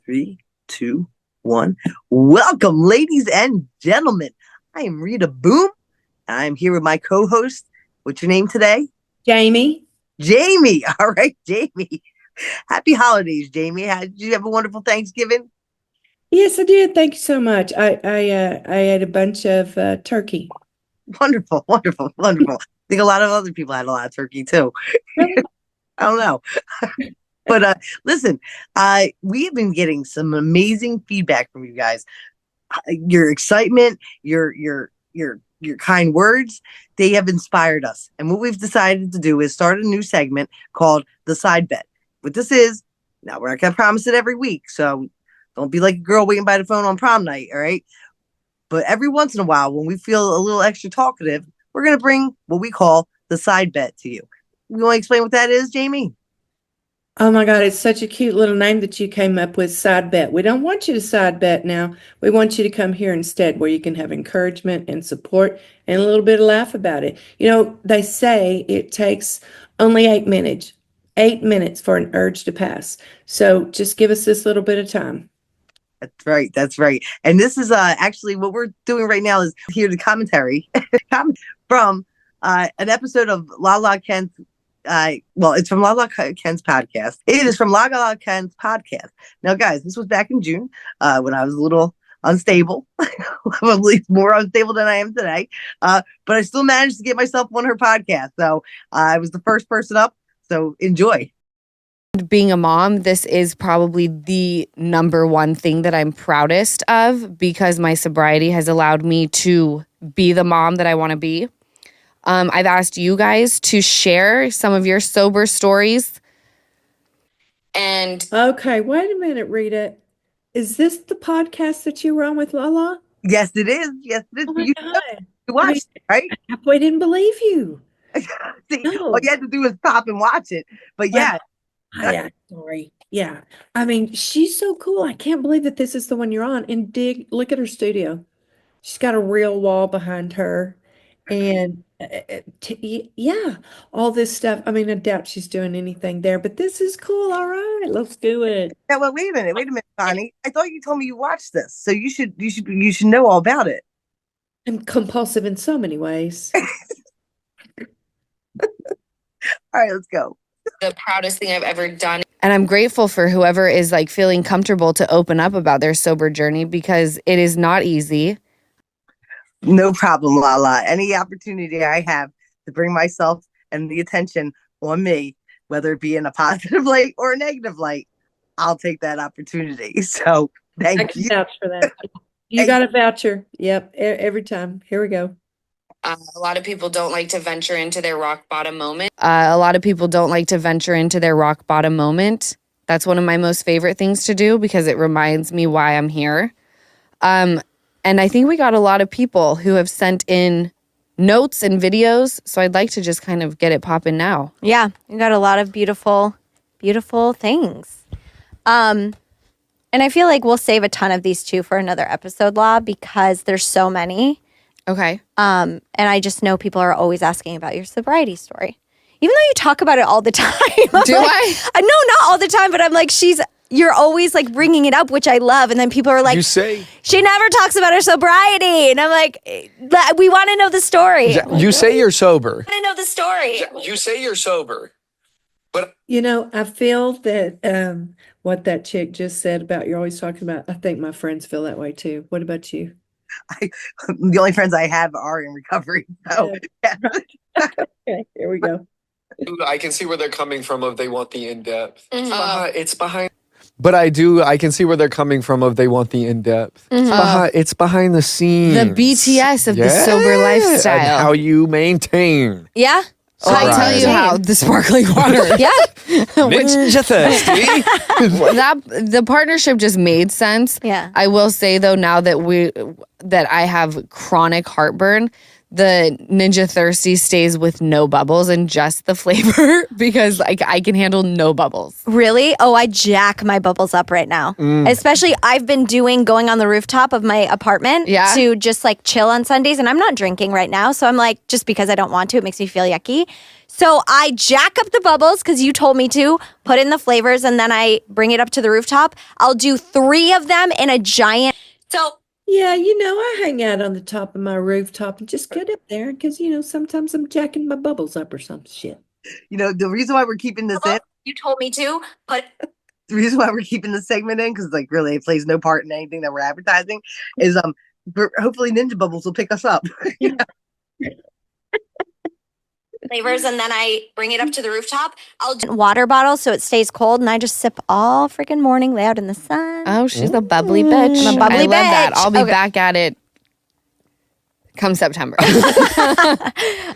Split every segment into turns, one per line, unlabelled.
3, 2, 1. Welcome, ladies and gentlemen. I am Rita Boom, and I'm here with my co-host. What's your name today?
Jamie.
Jamie. All right, Jamie. Happy holidays, Jamie. Did you have a wonderful Thanksgiving?
Yes, I did. Thank you so much. I ate a bunch of turkey.
Wonderful, wonderful, wonderful. I think a lot of other people had a lot of turkey too.
Really?
I don't know. But listen, we have been getting some amazing feedback from you guys. Your excitement, your kind words, they have inspired us. And what we've decided to do is start a new segment called the Side Bet. What this is, now we're not going to promise it every week, so don't be like a girl waiting by the phone on prom night, all right? But every once in a while, when we feel a little extra talkative, we're going to bring what we call the Side Bet to you. You want to explain what that is, Jamie?
Oh my God, it's such a cute little name that you came up with, Side Bet. We don't want you to side bet now. We want you to come here instead where you can have encouragement and support and a little bit of laugh about it. You know, they say it takes only 8 minutes, 8 minutes for an urge to pass. So just give us this little bit of time.
That's right. That's right. And this is actually what we're doing right now is hear the commentary from an episode of LaLa Kent. Well, it's from LaLa Kent's podcast. It is from LaLa Kent's podcast. Now, guys, this was back in June when I was a little unstable, probably more unstable than I am today. But I still managed to get myself on her podcast. So I was the first person up. So enjoy.
Being a mom, this is probably the number one thing that I'm proudest of because my sobriety has allowed me to be the mom that I want to be. I've asked you guys to share some of your sober stories. And
okay, wait a minute, Rita. Is this the podcast that you were on with LaLa?
Yes, it is. Yes, it is.
Oh my God.
You watched it, right?
I didn't believe you.
See,
No.
all you had to do was stop and watch it. But yeah.
Yeah, sorry. Yeah. I mean, she's so cool. I can't believe that this is the one you're on. And look at her studio. She's got a real wall behind her. And yeah, all this stuff. I mean, I doubt she's doing anything there, but this is cool. All right, let's do it.
Yeah, well, wait a minute, Connie. I thought you told me you watched this, so you should know all about it.
I'm compulsive in so many ways.
All right, let's go.
The proudest thing I've ever done. And I'm grateful for whoever is like feeling comfortable to open up about their sober journey because it is not easy.
No problem, LaLa. Any opportunity I have to bring myself and the attention on me, whether it be in a positive light or a negative light, I'll take that opportunity. So thank you.
I can vouch for that. You got a voucher. Yep, every time. Here we go.
A lot of people don't like to venture into their rock bottom moment. A lot of people don't like to venture into their rock bottom moment. That's one of my most favorite things to do because it reminds me why I'm here. And I think we got a lot of people who have sent in notes and videos. So I'd like to just kind of get it popping now.
Yeah, we got a lot of beautiful, beautiful things. And I feel like we'll save a ton of these too for another episode, La, because there's so many.
Okay.
And I just know people are always asking about your sobriety story. Even though you talk about it all the time.
Do
like,
I?
No, not all the time, but I'm like, you're always like bringing it up, which I love. And then people are like, she never talks about her sobriety. And I'm like, we want to know the story.
You say you're sober.
I want to know the story.
You say you're sober. But
you know, I feel that what that chick just said about you're always talking about, I think my friends feel that way too. What about you?
The only friends I have are in recovery. So yeah.
Okay, here we go.
I can see where they're coming from of they want the in-depth.
Mm-hmm.
It's behind. But I can see where they're coming from of they want the in-depth.
Mm-hmm.
It's behind the scenes.
The BTS of the sober lifestyle.
And how you maintain.
Yeah.
I'll tell you how. The sparkling water.
Yeah.
Ninja thirsty.
The partnership just made sense.
Yeah.
I will say though, now that I have chronic heartburn, the Ninja Thirsty stays with no bubbles and just the flavor because like I can handle no bubbles.
Really? Oh, I jack my bubbles up right now. Especially I've been going on the rooftop of my apartment to just like chill on Sundays, and I'm not drinking right now. So I'm like, just because I don't want to, it makes me feel yucky. So I jack up the bubbles because you told me to, put in the flavors, and then I bring it up to the rooftop. I'll do 3 of them in a giant. So
Yeah, I hang out on the top of my rooftop and just get up there because, sometimes I'm jacking my bubbles up or some shit.
The reason why we're keeping this in,
you told me to, but
the reason why we're keeping this segment in, because like really it plays no part in anything that we're advertising, is hopefully Ninja Bubbles will pick us up.
flavors, and then I bring it up to the rooftop. I'll do water bottle so it stays cold, and I just sip all freaking morning, lay out in the sun.
Oh, she's a bubbly bitch.
I'm a bubbly
I love that.
bitch.
I'll be back at it come September.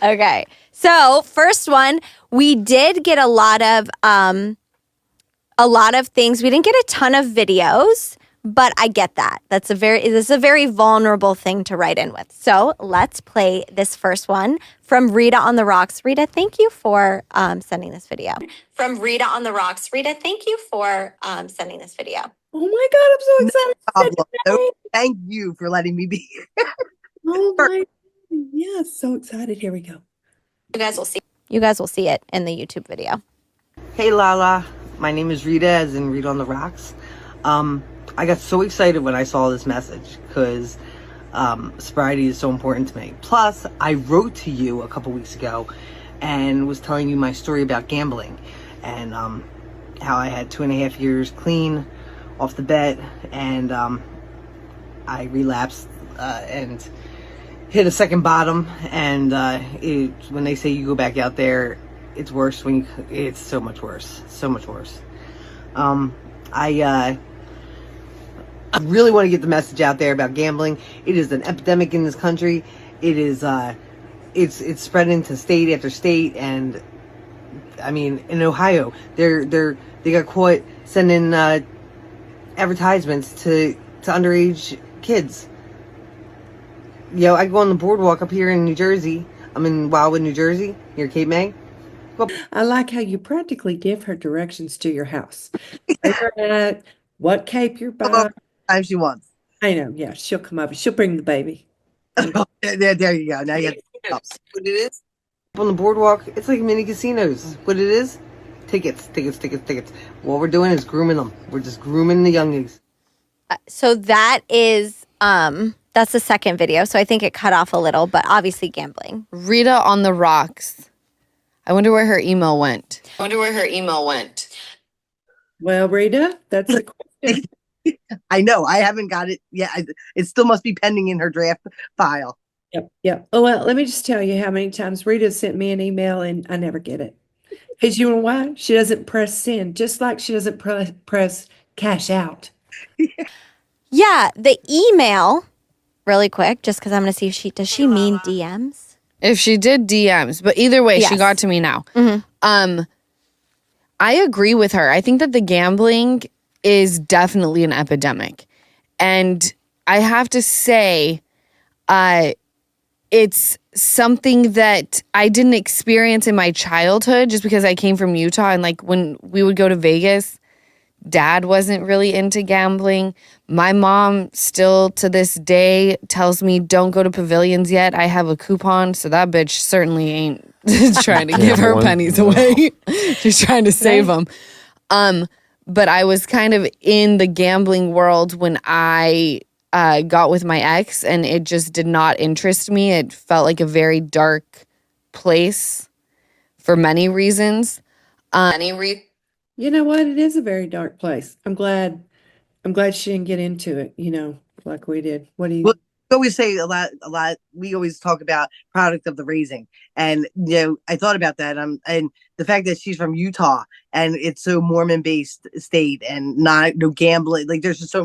Okay. So first one, we did get a lot of things. We didn't get a ton of videos, but I get that. This is a very vulnerable thing to write in with. So let's play this first one from Rita on the Rocks. Rita, thank you for sending this video. From Rita on the Rocks. Rita, thank you for sending this video.
Oh my God, I'm so excited.
No, thank you for letting me be here.
Oh my, yeah, so excited. Here we go.
You guys will see it in the YouTube video.
Hey LaLa, my name is Rita, as in Rita on the Rocks. I got so excited when I saw this message because sobriety is so important to me. Plus, I wrote to you a couple weeks ago and was telling you my story about gambling and how I had 2.5 years clean off the bet, and I relapsed and hit a second bottom. And when they say you go back out there, it's worse. It's so much worse, so much worse. I really want to get the message out there about gambling. It is an epidemic in this country. It is, it's spreading to state after state, and I mean, in Ohio, they got caught sending advertisements to underage kids. I go on the boardwalk up here in New Jersey. I'm in Wildwood, New Jersey, near Cape May.
I like how you practically give her directions to your house. Figure out what cape you're by.
Time she wants.
I know, yeah, she'll come over. She'll bring the baby.
There you go. Now you have what it is on the boardwalk. It's like mini casinos. What it is? Tickets. What we're doing is grooming them. We're just grooming the youngies.
So that is that's the second video. So I think it cut off a little, but obviously gambling.
Rita on the Rocks. I wonder where her email went.
Well, Rita, that's the question.
I know. I haven't got it yet. It still must be pending in her draft file.
Yep. Oh, well, let me just tell you how many times Rita sent me an email and I never get it. Because you know why? She doesn't press send, just like she doesn't press cash out.
Yeah, the email, really quick, just because I'm going to see if does she mean DMs?
If she did DMs, but either way,
Yes.
she got to me now.
Mm-hmm.
I agree with her. I think that the gambling is definitely an epidemic. And I have to say, it's something that I didn't experience in my childhood just because I came from Utah. And like when we would go to Vegas, Dad wasn't really into gambling. My mom still to this day tells me don't go to pavilions yet. I have a coupon, so that bitch certainly ain't trying to give her pennies away. She's trying to save them. But I was kind of in the gambling world when I got with my ex, and it just did not interest me. It felt like a very dark place for many reasons.
You know what? It is a very dark place. I'm glad she didn't get into it, like we did. What do you?
Well, we always say a lot. We always talk about product of the raising, and I thought about that. And the fact that she's from Utah and it's so Mormon based state and no gambling. Like there's just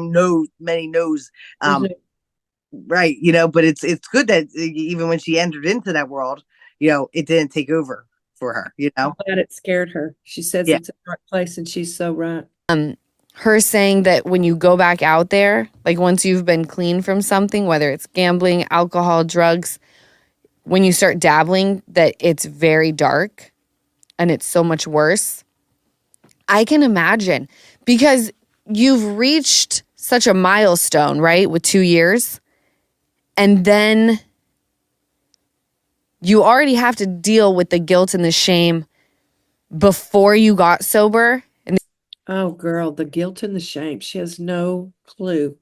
many no's. Right. But it's good that even when she entered into that world, it didn't take over for her.
I'm glad it scared her. She says it's a dark place, and she's so right.
Her saying that when you go back out there, like once you've been clean from something, whether it's gambling, alcohol, drugs, when you start dabbling that it's very dark and it's so much worse. I can imagine, because you've reached such a milestone, right, with 2 years, and then you already have to deal with the guilt and the shame before you got sober. And
Oh, girl, the guilt and the shame. She has no clue.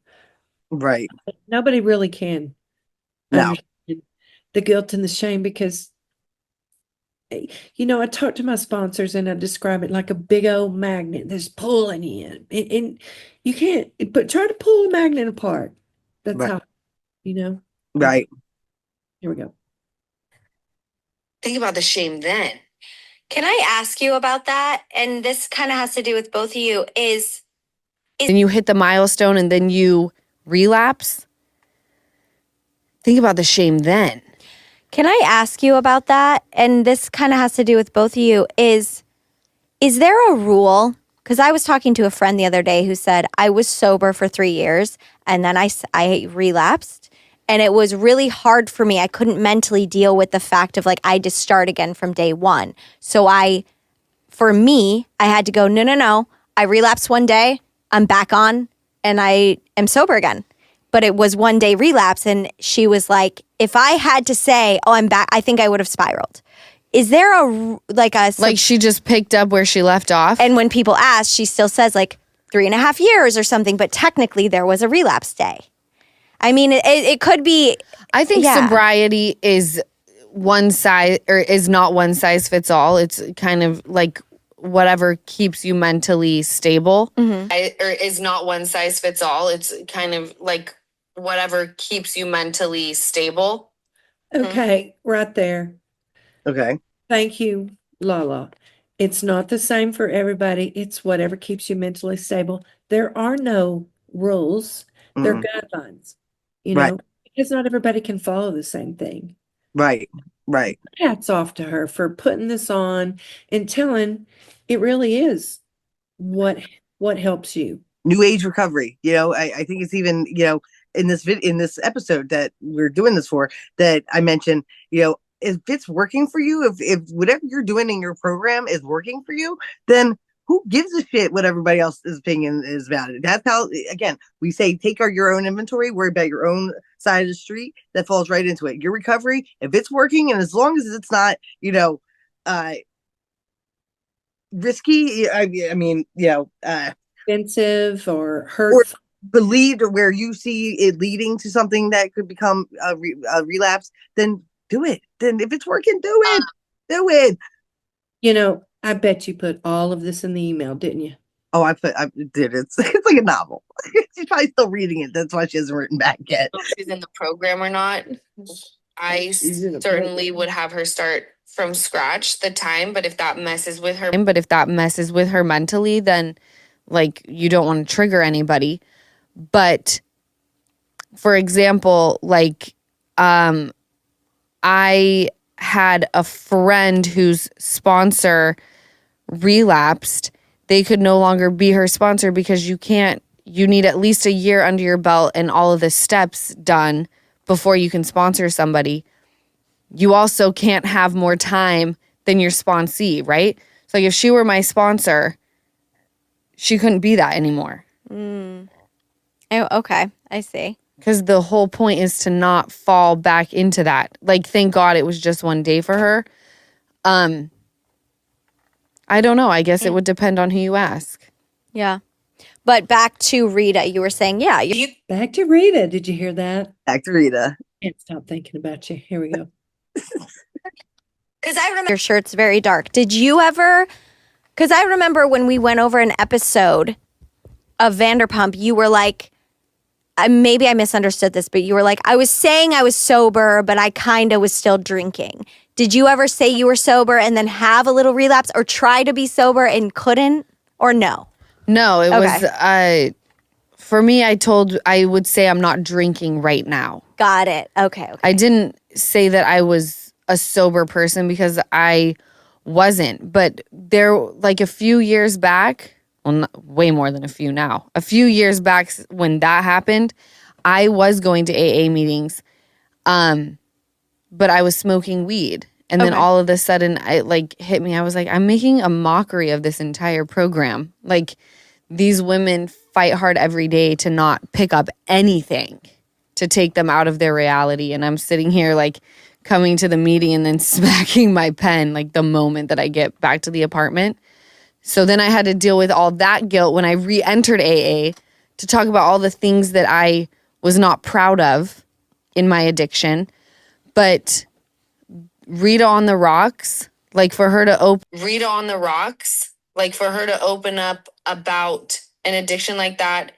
Right.
Nobody really can
No.
understand the guilt and the shame because, I talk to my sponsors and I describe it like a big old magnet that's pulling in. And you can't, but try to pull a magnet apart. That's
Right.
how,
Right.
Here we go.
think about the shame then.
Can I ask you about that? And this kind of has to do with both of you.
And you hit the milestone and then you relapse. Think about the shame then.
Can I ask you about that? And this kind of has to do with both of you. Is there a rule? Because I was talking to a friend the other day who said, I was sober for 3 years and then I relapsed. And it was really hard for me. I couldn't mentally deal with the fact of like, I had to start again from day one. So for me, I had to go, no. I relapsed one day, I'm back on, and I am sober again. But it was one day relapse. And she was like, if I had to say, oh, I'm back, I think I would have spiraled. Is there like
she just picked up where she left off?
And when people ask, she still says like 3.5 years or something, but technically there was a relapse day. I mean, it could be.
I think sobriety is one size, or is not one size fits all. It's kind of like whatever keeps you mentally stable.
Mm-hmm.
Or is not one size fits all. It's kind of like whatever keeps you mentally stable.
Okay, right there.
Okay.
Thank you, LaLa. It's not the same for everybody. It's whatever keeps you mentally stable. There are no rules. There are guidelines,
Right.
because not everybody can follow the same thing.
Right. Right.
Hats off to her for putting this on and telling it really is what helps you.
New age recovery. I think it's even, in this episode that we're doing this for, that I mentioned, if it's working for you, if whatever you're doing in your program is working for you, then who gives a shit what everybody else's opinion is about it? That's how, again, we say take your own inventory, worry about your own side of the street. That falls right into it. Your recovery, if it's working, and as long as it's not, risky, I mean,
expensive or hurtful,
or believed, or where you see it leading to something that could become a relapse, then do it. Then if it's working, do it. Do it.
I bet you put all of this in the email, didn't you?
Oh, I did. It's like a novel. She's probably still reading it. That's why she hasn't written back yet.
If she's in the program or not. I certainly would have her start from scratch the time, but if that messes with her mentally, then like you don't want to trigger anybody. But for example, like I had a friend whose sponsor relapsed. They could no longer be her sponsor because you need at least a year under your belt and all of the steps done before you can sponsor somebody. You also can't have more time than your sponsee, right? So like if she were my sponsor, she couldn't be that anymore.
Oh, okay. I see.
Because the whole point is to not fall back into that. Like, thank God it was just one day for her. I don't know. I guess it would depend on who you ask.
Yeah. But back to Rita, you were saying,
Back to Rita. Did you hear that?
Back to Rita.
Can't stop thinking about you. Here we go.
Because I remember your shirt's very dark. Did you ever? Because I remember when we went over an episode of Vanderpump, you were like, maybe I misunderstood this, but you were like, I was saying I was sober, but I kind of was still drinking. Did you ever say you were sober and then have a little relapse or try to be sober and couldn't, or no?
No, it was, for me, I would say I'm not drinking right now.
Got it. Okay.
I didn't say that I was a sober person because I wasn't, but there, like a few years back, well, way more than a few now. A few years back when that happened, I was going to AA meetings. but I was smoking weed. And then all of a sudden it like hit me. I was like, I'm making a mockery of this entire program. Like, these women fight hard every day to not pick up anything to take them out of their reality. And I'm sitting here like coming to the meeting and then smacking my pen like the moment that I get back to the apartment. So then I had to deal with all that guilt when I re-entered AA to talk about all the things that I was not proud of in my addiction. But Rita on the Rocks, like for her to open up about an addiction like that,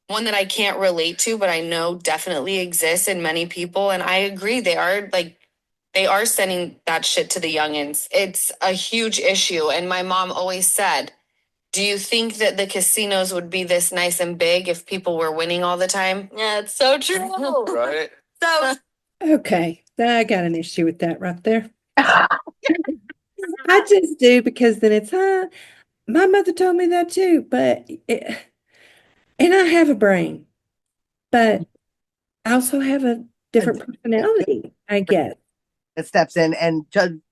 one that I can't relate to, but I know definitely exists in many people. And I agree, they are sending that shit to the youngins. It's a huge issue. And my mom always said, do you think that the casinos would be this nice and big if people were winning all the time? Yeah, it's so true.
Right.
So
Okay, I got an issue with that right there. I just do, because then it's, my mother told me that too, and I have a brain, but I also have a different personality, I guess.
That steps in and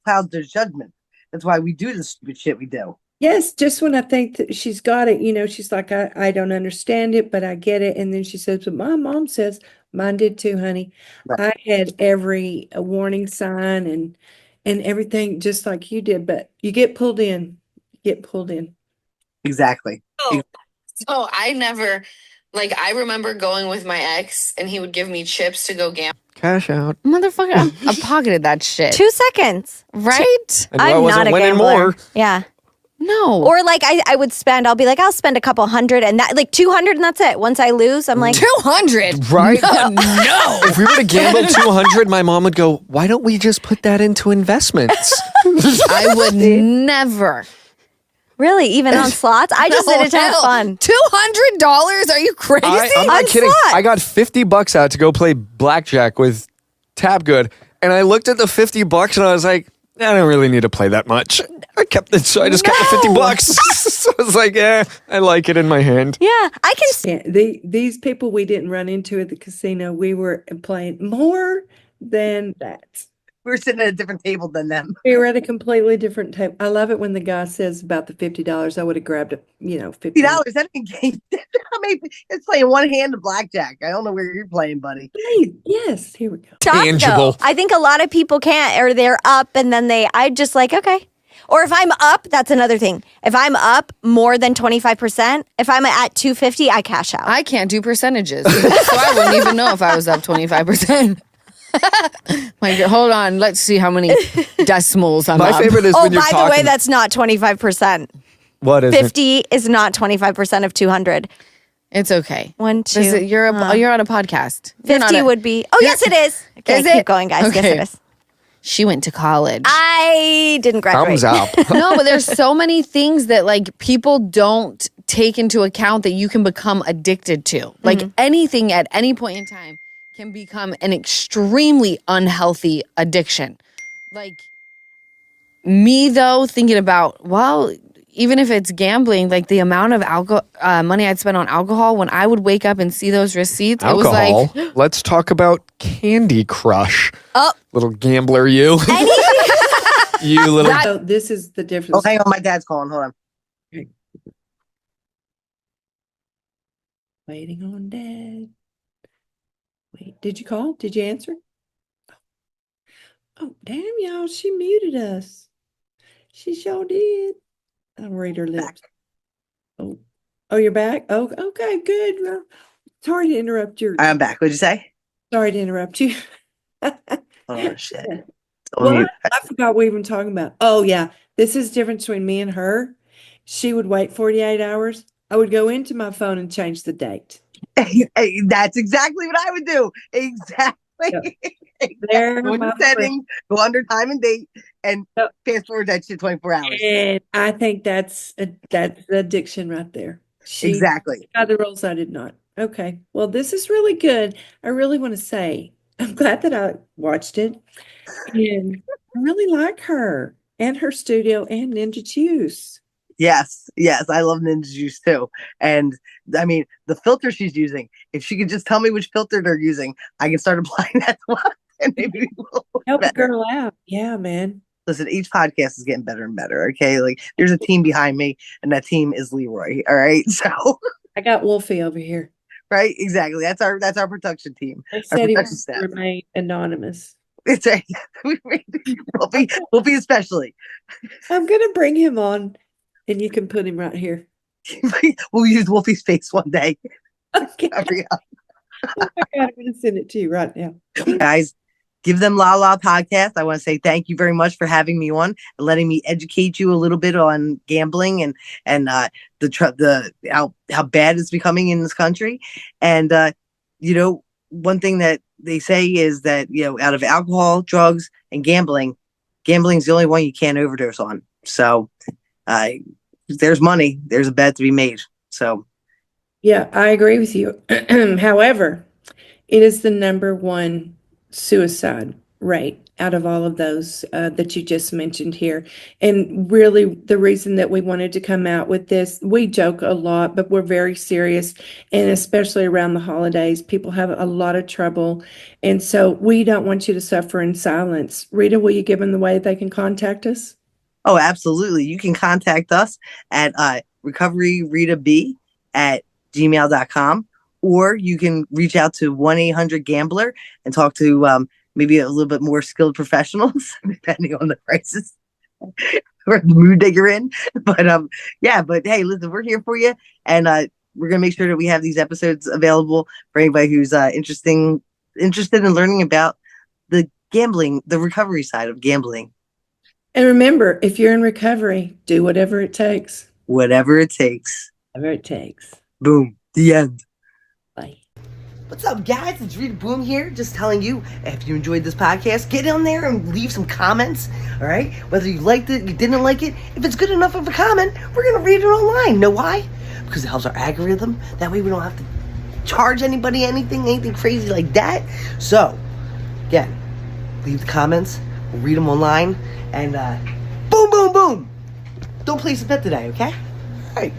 clouds their judgment. That's why we do the stupid shit we do.
Yes, just when I think that she's got it, she's like, I don't understand it, but I get it. And then she says, but my mom says, mine did too, honey.
Right.
I had every warning sign and everything just like you did, but you get pulled in.
Exactly.
So I never, I remember going with my ex and he would give me chips to go gamble.
Cash out.
Motherfucker, I pocketed that shit.
2 seconds.
Right?
I knew I wasn't winning more.
Yeah.
No.
Or I would spend, I'll spend a couple hundred and that, 200 and that's it. Once I lose, I'm like,
200?
Right?
No.
If we were to gamble 200, my mom would go, why don't we just put that into investments?
I would never.
really? Even on slots? I just did it to have fun.
$200? Are you crazy?
I'm not kidding.
Slots.
I got $50 out to go play blackjack with Tabgood, and I looked at the $50 and I was like, I don't really need to play that much. I kept it, so I just kept the $50. So I was like, I like it in my hand.
Yeah, I can see.
Yeah, these people we didn't run into at the casino, we were playing more than that.
We were sitting at a different table than them.
We were at a completely different table. I love it when the guy says about the $50. I would have grabbed it, $50.
That ain't it's playing one hand of blackjack. I don't know where you're playing, buddy.
Hey, yes, here we go.
Tangible.
Though. I think a lot of people can't, or they're up and then I just okay. Or if I'm up, that's another thing. If I'm up more than 25%, if I'm at 250, I cash out.
I can't do percentages. So I wouldn't even know if I was up 25%. Hold on, let's see how many decimals I'm
My
up.
favorite is when you're talking.
By the way, that's not 25%.
What is
50 is not 25% of 200.
It's okay.
1, 2.
You're on a podcast.
50 would be. Oh, yes, it is. Okay, keep going, guys.
Okay.
Yes, it is.
She went to college.
I didn't graduate.
Thumbs up.
No, but there's so many things that people don't take into account that you can become addicted to. Anything at any point in time can become an extremely unhealthy addiction. Me though, thinking about, even if it's gambling, the amount of money I'd spend on alcohol, when I would wake up and see those receipts,
Alcohol.
it was
Let's talk about Candy Crush.
Oh.
Little gambler, you. You little.
So this is the difference.
Oh, hang on. My dad's calling. Hold on.
Waiting on Dad. Wait, did you call? Did you answer? Oh, damn, y'all. She muted us. She sure did. I'll read her lips. Oh, you're back? Oh, okay, good. Well, sorry to interrupt your.
I'm back. What'd you say?
Sorry to interrupt you.
Oh, shit.
What? I forgot what we were talking about. Oh, yeah. This is the difference between me and her. She would wait 48 hours. I would go into my phone and change the date.
Hey, that's exactly what I would do. Exactly.
There,
go into settings, go under time and date, and fast forward that shit 24 hours.
And I think that's addiction right there.
Exactly.
Got the roles I did not. Okay. Well, this is really good. I really want to say I'm glad that I watched it, and I really like her and her studio and Ninja Juice.
Yes, I love Ninja Juice too. And I mean, the filter she's using, if she could just tell me which filter they're using, I can start applying that to one. and maybe we'll
Help a
better.
girl out. Yeah, man.
Listen, each podcast is getting better and better. Okay, like there's a team behind me, and that team is Leroy. All right, so
I got Wolfie over here.
right, exactly. That's our production team.
They
Our
said he
production
wants to
staff.
remain anonymous.
It's a we'll be especially.
I'm gonna bring him on, and you can put him right here.
We'll use Wolfie's face one day.
Okay.
Oh my
God, I'm gonna send it to you right now.
Guys, Give Them LaLa podcast. I want to say thank you very much for having me on and letting me educate you a little bit on gambling and the how bad it's becoming in this country. And one thing that they say is that out of alcohol, drugs, and gambling is the only one you can't overdose on. So there's money, there's a bet to be made. So
yeah, I agree with you. However, it is the number one suicide rate out of all of those that you just mentioned here. And really, the reason that we wanted to come out with this, we joke a lot, but we're very serious. And especially around the holidays, people have a lot of trouble. And so we don't want you to suffer in silence. Rita, will you give them the way they can contact us?
Oh, absolutely. You can contact us at recoveryritab@gmail.com, or you can reach out to 1-800-GAMBLER and talk to maybe a little bit more skilled professionals, depending on the prices or the mood that you're in. But hey, listen, we're here for you, and we're gonna make sure that we have these episodes available for anybody who's interested in learning about the recovery side of gambling.
And remember, if you're in recovery, do whatever it takes.
Whatever it takes.
Whatever it takes.
Boom. The end.
Bye.
What's up, guys? It's Rita Boom here, just telling you, if you enjoyed this podcast, get on there and leave some comments, all right? Whether you liked it, you didn't like it, if it's good enough of a comment, we're going to read it online. Know why? Because it helps our algorithm. That way we don't have to charge anybody anything crazy like that. So, again, leave the comments, we'll read them online, and boom, boom, boom! Don't place a bet today, okay? All right.